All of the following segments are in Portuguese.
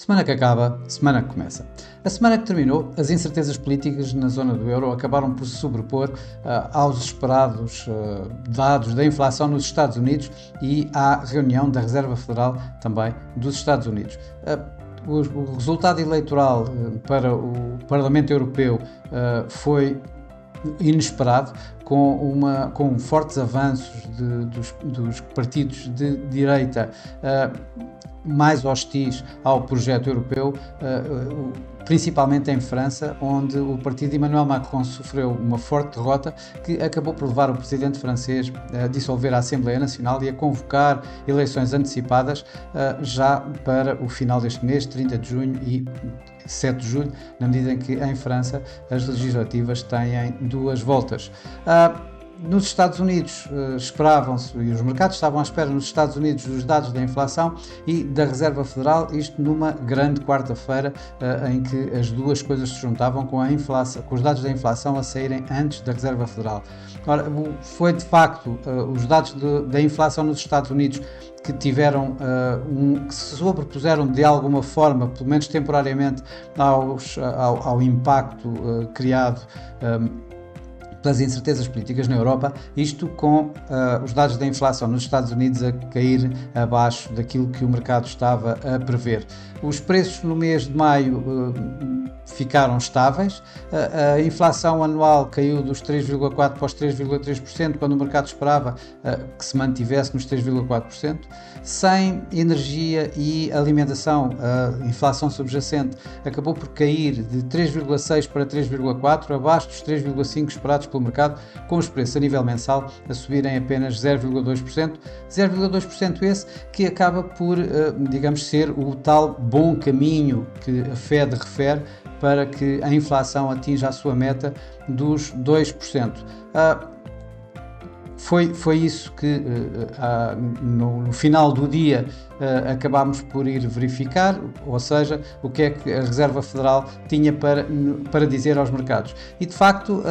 Semana que acaba, semana que começa. A semana que terminou, as incertezas políticas na zona do euro acabaram por se sobrepor aos esperados dados da inflação nos Estados Unidos e à reunião da Reserva Federal também dos Estados Unidos. O resultado eleitoral para o Parlamento Europeu foi inesperado, com fortes avanços dos partidos de direita mais hostis ao projeto europeu, principalmente em França, onde o partido de Emmanuel Macron sofreu uma forte derrota que acabou por levar o presidente francês a dissolver a Assembleia Nacional e a convocar eleições antecipadas já para o final deste mês, 30 de junho e 7 de julho, na medida em que em França as legislativas têm duas voltas. Nos Estados Unidos esperavam-se, e os mercados estavam à espera nos Estados Unidos, dos dados da inflação e da Reserva Federal, isto numa grande quarta-feira em que as duas coisas se juntavam, com os dados da inflação a saírem antes da Reserva Federal. Ora, foi de facto os dados da inflação nos Estados Unidos que tiveram, que se sobrepuseram de alguma forma, pelo menos temporariamente, ao impacto criado pelas incertezas políticas na Europa, isto com os dados da inflação nos Estados Unidos a cair abaixo daquilo que o mercado estava a prever. Os preços no mês de maio ficaram estáveis, a inflação anual caiu dos 3,4% para os 3,3%, quando o mercado esperava que se mantivesse nos 3,4%. Sem energia e alimentação, a inflação subjacente acabou por cair de 3,6% para 3,4%, abaixo dos 3,5% esperados pelo mercado, com os preços a nível mensal a subirem apenas 0,2%. 0,2% esse que acaba por, digamos, ser o tal bom caminho que a Fed refere para que a inflação atinja a sua meta dos 2%. Foi isso que no final do dia acabámos por ir verificar, ou seja, o que é que a Reserva Federal tinha para dizer aos mercados. E de facto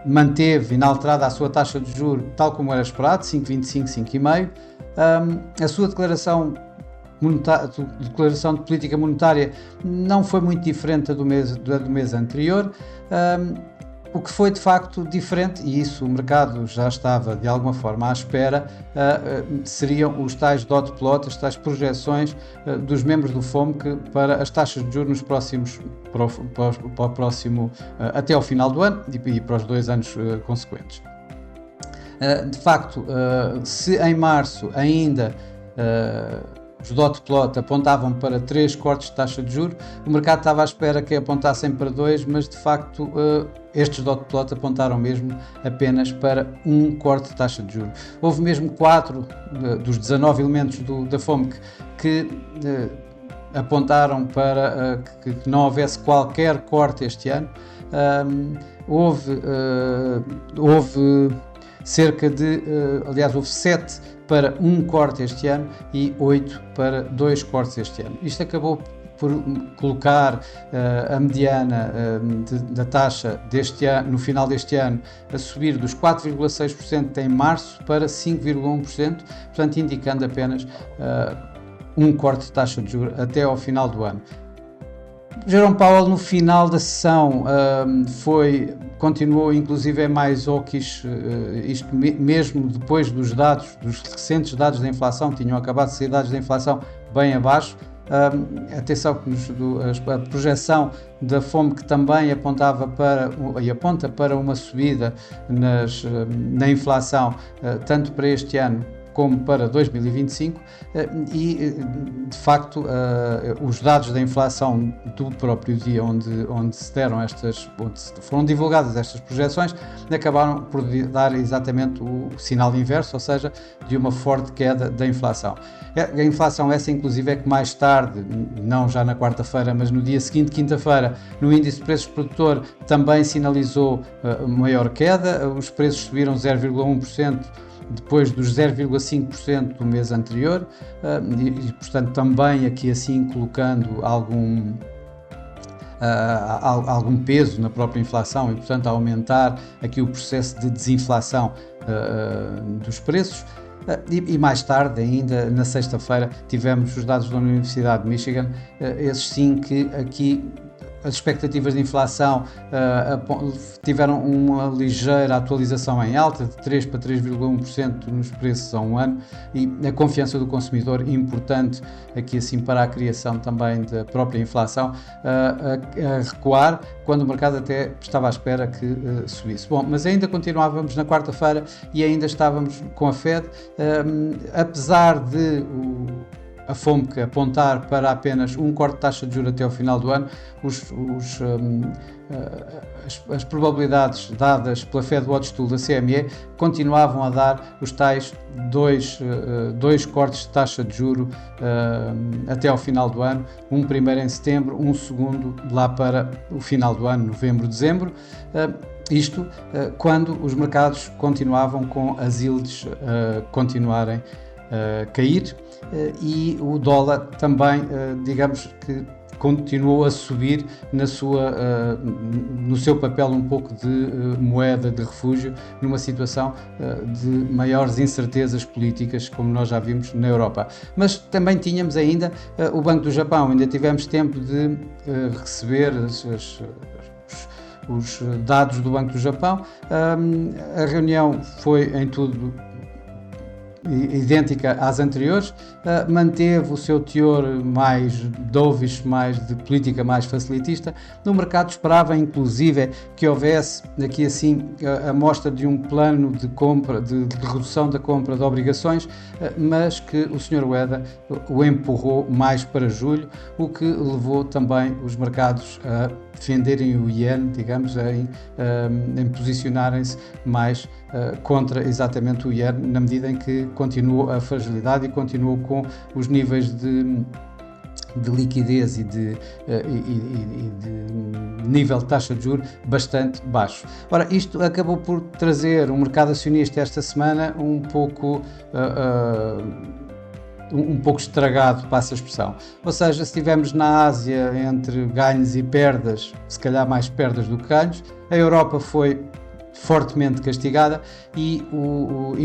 manteve inalterada a sua taxa de juros tal como era esperado, 5,25, 5,5. A sua declaração de política monetária não foi muito diferente do mês anterior. O que foi de facto diferente, e isso o mercado já estava de alguma forma à espera, seriam os tais dot plot, as tais projeções dos membros do FOMC para as taxas de juros nos próximos, para o próximo, até ao final do ano e para os 2 anos consequentes. De facto, se em março ainda os dot plot apontavam para 3 cortes de taxa de juros, o mercado estava à espera que apontassem para 2, mas de facto estes dot plot apontaram mesmo apenas para um corte de taxa de juros. Houve mesmo 4 dos 19 elementos da FOMC que apontaram para que não houvesse qualquer corte este ano. Houve cerca de, aliás, houve 7 para um corte este ano e 8 para 2 cortes este ano. Isto acabou por colocar a mediana da taxa deste ano, no final deste ano, a subir dos 4,6% em março para 5,1%, portanto indicando apenas um corte de taxa de juros até ao final do ano. Jerome Powell, no final da sessão, continuou inclusive mais hawkish, isto mesmo depois dos recentes dados da inflação, tinham acabado de sair dados da inflação bem abaixo. Atenção que a projeção da FOMC também aponta para uma subida na inflação, tanto para este ano como para 2025, e de facto os dados da inflação do próprio dia onde foram divulgadas estas projeções acabaram por dar exatamente o sinal inverso, ou seja, de uma forte queda da inflação. A inflação essa inclusive é que mais tarde, não já na quarta-feira, mas no dia seguinte, quinta-feira, no índice de preços produtor também sinalizou maior queda, os preços subiram 0,1%, depois dos 0,5% do mês anterior, e portanto também aqui assim colocando algum peso na própria inflação e portanto a aumentar aqui o processo de desinflação dos preços. E mais tarde, ainda na sexta-feira, tivemos os dados da Universidade de Michigan, esses sim que aqui as expectativas de inflação tiveram uma ligeira atualização em alta, de 3 para 3,1% nos preços a um ano, e a confiança do consumidor, importante aqui assim para a criação também da própria inflação, a recuar, quando o mercado até estava à espera que subisse. Bom, mas ainda continuávamos na quarta-feira e ainda estávamos com a Fed, apesar de a FOMC apontar para apenas um corte de taxa de juros até ao final do ano, as probabilidades dadas pela FedWatch Tool da CME continuavam a dar os tais dois cortes de taxa de juro até ao final do ano, um primeiro em setembro, um segundo lá para o final do ano, novembro, dezembro. Isto quando os mercados continuavam com as yields continuarem a cair, e o dólar também, digamos que continuou a subir no seu papel um pouco de moeda de refúgio, numa situação de maiores incertezas políticas, como nós já vimos na Europa. Mas também tínhamos ainda o Banco do Japão, ainda tivemos tempo de receber os dados do Banco do Japão. A reunião foi em tudo idêntica às anteriores, manteve o seu teor mais dovish, mais de política mais facilitista. No mercado esperava inclusive que houvesse aqui assim a mostra de um plano de compra, de redução da compra de obrigações, mas que o Sr. Ueda o empurrou mais para julho, o que levou também os mercados a defenderem o iene, digamos, em posicionarem-se mais contra exatamente o iene, na medida em que continuou a fragilidade e continuou com os níveis de liquidez e de nível de taxa de juros bastante baixo. Ora, isto acabou por trazer o mercado acionista esta semana um pouco estragado, passa a expressão. Ou seja, se estivermos na Ásia entre ganhos e perdas, se calhar mais perdas do que ganhos, a Europa foi fortemente castigada e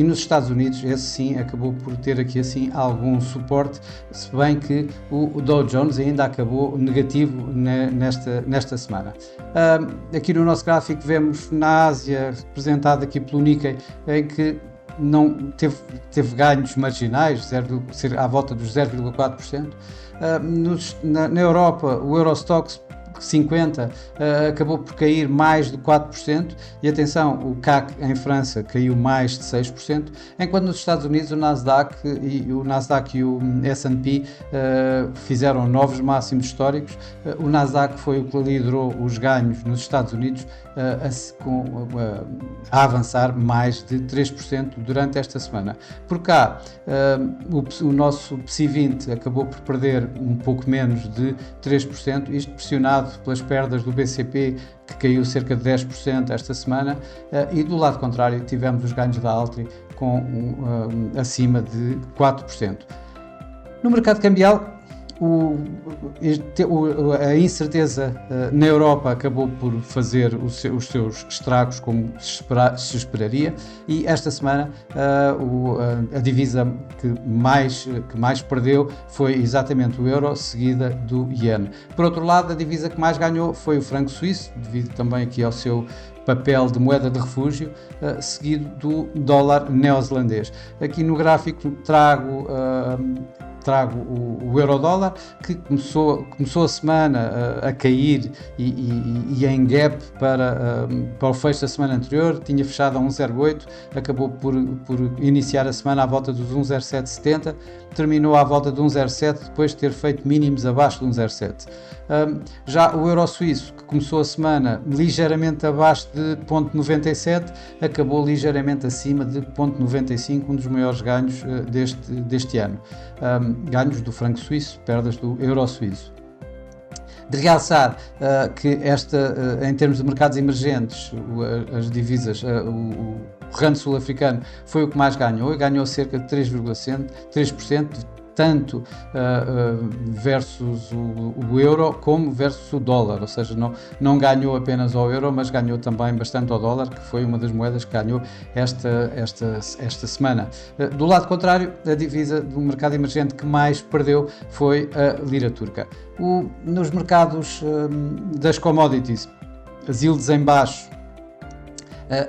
nos Estados Unidos esse sim acabou por ter aqui assim algum suporte, se bem que o Dow Jones ainda acabou negativo nesta semana. Aqui no nosso gráfico vemos na Ásia, representado aqui pelo Nikkei, em que não teve ganhos marginais, à volta dos 0,4%. Na Europa, o Eurostoxx 50 acabou por cair mais de 4%, e atenção, o CAC em França caiu mais de 6%, enquanto nos Estados Unidos o Nasdaq e o S&P fizeram novos máximos históricos. O Nasdaq foi o que liderou os ganhos nos Estados Unidos, a avançar mais de 3% durante esta semana. Por cá, o nosso PSI 20 acabou por perder um pouco menos de 3%, isto pressionado pelas perdas do BCP, que caiu cerca de 10% esta semana, e do lado contrário tivemos os ganhos da Altri acima de 4%. No mercado cambial, a incerteza na Europa acabou por fazer os seus estragos, como se esperaria, e esta semana a divisa que mais perdeu foi exatamente o euro, seguida do iene. Por outro lado, a divisa que mais ganhou foi o franco suíço, devido também aqui ao seu papel de moeda de refúgio, seguido do dólar neozelandês. Aqui no gráfico trago o euro-dólar, que começou a semana a cair e em gap para o fecho da semana anterior, tinha fechado a 1,08, acabou por iniciar a semana à volta dos 1,0770, terminou à volta de 1,07 depois de ter feito mínimos abaixo de 1,07. Já o euro suíço, que começou a semana ligeiramente abaixo de 0,97, acabou ligeiramente acima de 0,95, um dos maiores ganhos deste ano. Ganhos do franco suíço, perdas do euro suíço. De realçar que em termos de mercados emergentes, as divisas, o rand sul-africano foi o que mais ganhou cerca de 3%, tanto versus o euro como versus o dólar, ou seja, não ganhou apenas ao euro, mas ganhou também bastante ao dólar, que foi uma das moedas que ganhou esta semana. Do lado contrário, a divisa do mercado emergente que mais perdeu foi a lira turca. Nos mercados das commodities, as yields em baixo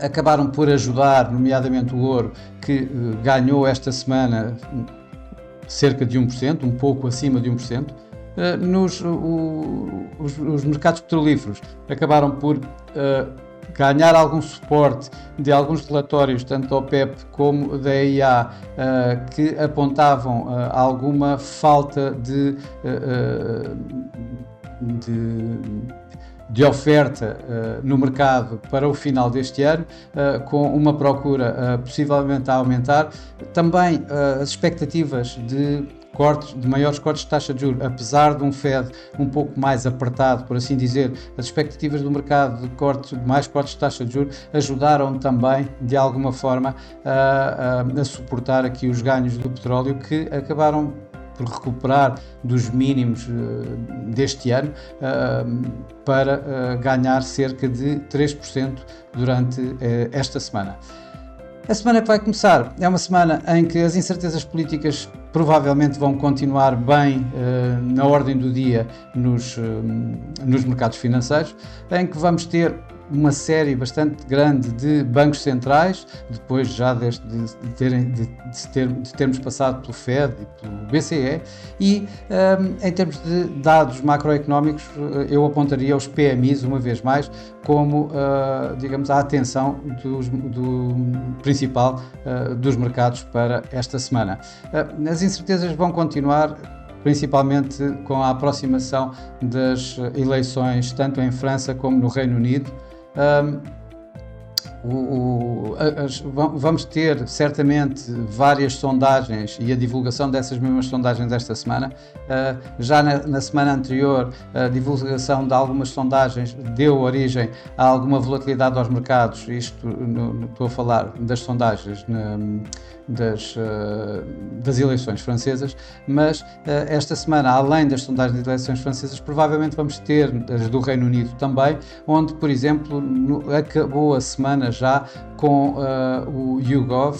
acabaram por ajudar, nomeadamente o ouro, que ganhou esta semana cerca de 1%, um pouco acima de 1%. Os mercados petrolíferos acabaram por ganhar algum suporte de alguns relatórios, tanto da OPEP como da EIA, que apontavam alguma falta de oferta no mercado para o final deste ano, com uma procura possivelmente a aumentar. Também as expectativas de maiores cortes de taxa de juros, apesar de um Fed um pouco mais apertado, por assim dizer, as expectativas do mercado de mais cortes de taxa de juros ajudaram também, de alguma forma, a suportar aqui os ganhos do petróleo, que acabaram por recuperar dos mínimos deste ano para ganhar cerca de 3% durante esta semana. A semana que vai começar é uma semana em que as incertezas políticas provavelmente vão continuar bem na ordem do dia nos mercados financeiros, em que vamos ter uma série bastante grande de bancos centrais, depois já de termos passado pelo Fed e pelo BCE, e em termos de dados macroeconómicos, eu apontaria os PMIs, uma vez mais, como, digamos, a atenção do principal dos mercados para esta semana. As incertezas vão continuar, principalmente com a aproximação das eleições, tanto em França como no Reino Unido. Vamos ter certamente várias sondagens e a divulgação dessas mesmas sondagens esta semana. Já na semana anterior, a divulgação de algumas sondagens deu origem a alguma volatilidade aos mercados. Estou a falar das sondagens das eleições francesas, mas esta semana, além das sondagens das eleições francesas, provavelmente vamos ter as do Reino Unido também, onde, por exemplo, acabou a semana já com o YouGov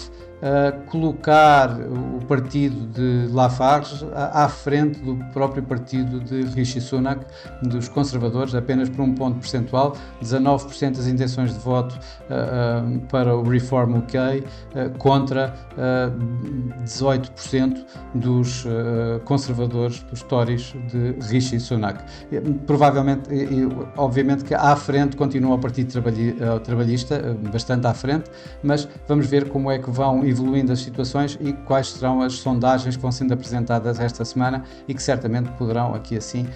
colocar o partido de Lafarge à frente do próprio partido de Rishi Sunak, dos conservadores, apenas por um ponto percentual, 19% das intenções de voto para o Reform UK, contra 18% dos conservadores, dos Tories de Rishi Sunak. Provavelmente, obviamente que à frente continua o Partido Trabalhista, bastante à frente, mas vamos ver como é que vão evoluindo as situações e quais serão as sondagens que vão sendo apresentadas esta semana e que certamente poderão aqui assim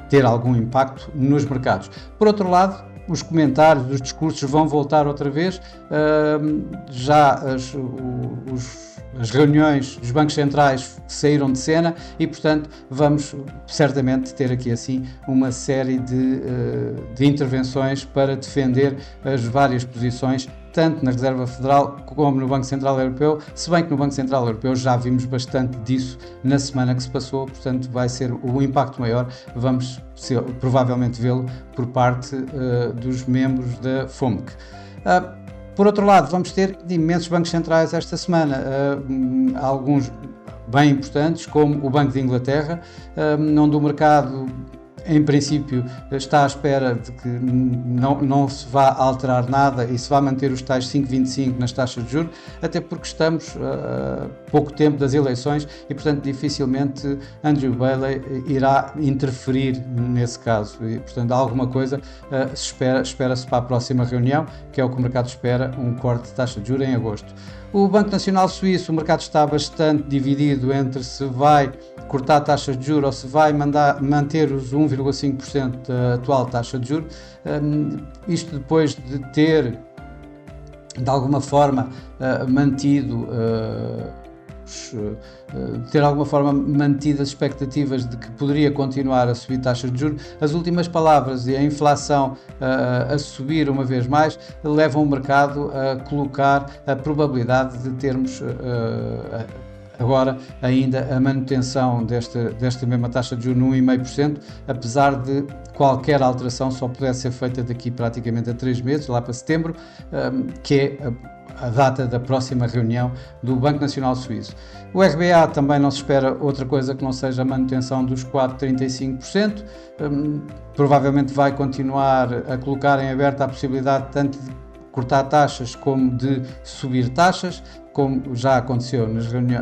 ter algum impacto nos mercados. Por outro lado, os comentários, os discursos vão voltar outra vez, já as reuniões dos bancos centrais saíram de cena e, portanto, vamos certamente ter aqui assim uma série de intervenções para defender as várias posições, tanto na Reserva Federal como no Banco Central Europeu, se bem que no Banco Central Europeu já vimos bastante disso na semana que se passou, portanto vai ser o impacto maior, vamos provavelmente vê-lo por parte dos membros da FOMC. Por outro lado, vamos ter imensos bancos centrais esta semana, alguns bem importantes, como o Banco de Inglaterra, onde o mercado em princípio está à espera de que não se vá alterar nada e se vá manter os tais 5,25 nas taxas de juros, até porque estamos a pouco tempo das eleições e, portanto, dificilmente Andrew Bailey irá interferir nesse caso e, portanto, alguma coisa espera-se para a próxima reunião, que é o que o mercado espera, um corte de taxa de juros em agosto. O Banco Nacional Suíço, o mercado está bastante dividido entre se vai cortar taxas de juros ou se vai manter os 1,5% da atual taxa de juros. Isto depois de ter, de alguma forma, mantido as expectativas de que poderia continuar a subir taxas de juros. As últimas palavras e a inflação a subir uma vez mais levam o mercado a colocar a probabilidade de termos agora ainda a manutenção desta mesma taxa de juros no 1,5%, apesar de qualquer alteração só puder ser feita daqui praticamente a 3 meses, lá para setembro, que é a data da próxima reunião do Banco Nacional Suíço. O RBA também não se espera outra coisa que não seja a manutenção dos 4,35%, provavelmente vai continuar a colocar em aberto a possibilidade tanto de cortar taxas como de subir taxas, como já aconteceu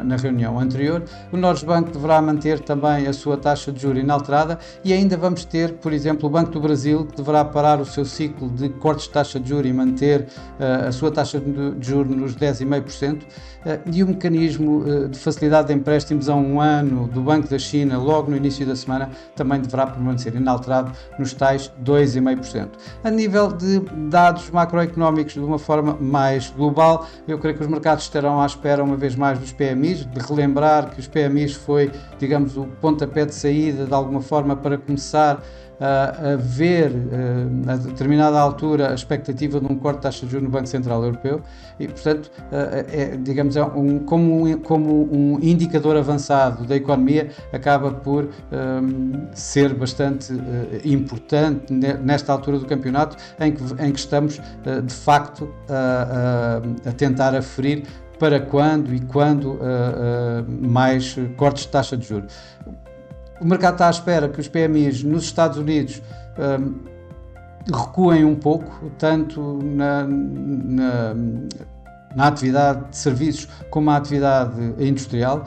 na reunião anterior. O Norgesbank deverá manter também a sua taxa de juros inalterada e ainda vamos ter, por exemplo, o Banco do Brasil, que deverá parar o seu ciclo de cortes de taxa de juros e manter a sua taxa de juros nos 10,5%, e o mecanismo de facilidade de empréstimos a 1 ano do Banco da China, logo no início da semana, também deverá permanecer inalterado nos tais 2,5%. A nível de dados macroeconómicos, de uma forma mais global, eu creio que os mercados estarão à espera uma vez mais dos PMIs, de relembrar que os PMIs foi, digamos, o pontapé de saída de alguma forma para começar a ver a determinada altura a expectativa de um corte de taxa de juros no Banco Central Europeu e, portanto, digamos, como um indicador avançado da economia, acaba por ser bastante importante nesta altura do campeonato em que estamos de facto a tentar aferir para quando mais cortes de taxa de juros. O mercado está à espera que os PMIs nos Estados Unidos recuem um pouco, tanto na atividade de serviços como na atividade industrial.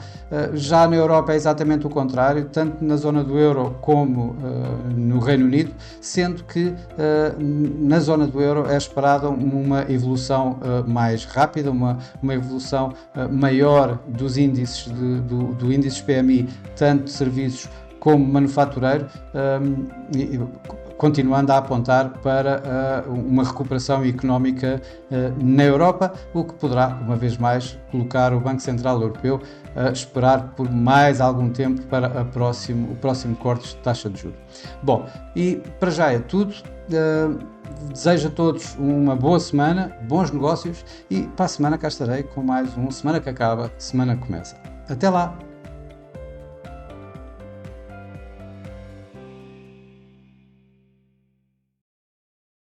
Já na Europa é exatamente o contrário, tanto na zona do euro como no Reino Unido, sendo que na zona do euro é esperada uma evolução mais rápida, uma evolução maior dos índices do índice PMI, tanto de serviços como manufatureiro, continuando a apontar para uma recuperação económica na Europa, o que poderá, uma vez mais, colocar o Banco Central Europeu a esperar por mais algum tempo para o próximo corte de taxa de juros. Bom, e para já é tudo. Desejo a todos uma boa semana, bons negócios e para a semana cá estarei com mais um Semana que Acaba, Semana que Começa. Até lá!